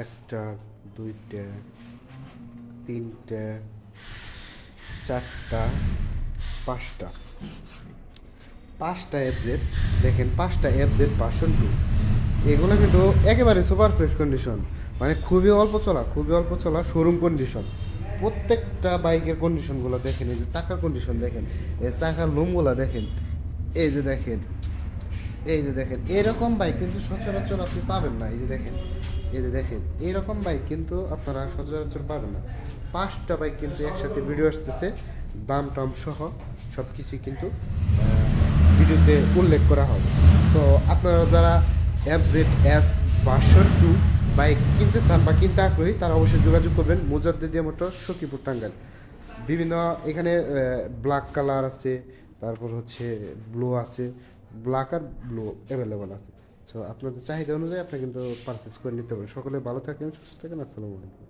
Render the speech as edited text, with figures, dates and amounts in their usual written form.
একটা, দুইটা, তিনটা, চারটা, পাঁচটা, পাঁচটা এফজেড। দেখেন 5টা এফজেড ভার্সন 2। এগুলো কিন্তু একেবারে সুপার ফ্রেশ কন্ডিশন, মানে খুবই অল্প চলা শোরুম কন্ডিশন। প্রত্যেকটা বাইকের কন্ডিশনগুলো দেখেন, এই যে চাকার কন্ডিশন দেখেন, এই চাকার লোমগুলো দেখেন, এই যে দেখেন, এরকম বাইক কিন্তু সচরাচর আপনি পাবেন না। এই যে দেখেন এরকম বাইক কিন্তু আপনারা সচরাচর পাবেন না। 5টা বাইক কিন্তু একসাথে ভিডিও আসতেছে, দাম টাম সহ সব কিছুই কিন্তু ভিডিওতে উল্লেখ করা হবে। তো আপনারা যারা FZS ভার্সন 2 বাইক কিনতে চান বা কিনতে আগ্রহী, তারা অবশ্যই যোগাযোগ করবেন মুজাদ্দিদিয়া মোটর, সখীপুর, টাঙ্গাইল। বিভিন্ন এখানে ব্ল্যাক কালার আছে, তারপর হচ্ছে ব্লু আছে, ব্ল্যাক আর ব্লু অ্যাভেলেবল আছে। সো আপনাদের চাহিদা অনুযায়ী আপনি কিন্তু পারচেস করে নিতে পারেন। সকলে ভালো থাকেন, সুস্থ থাকেন, আসসালামু আলাইকুম।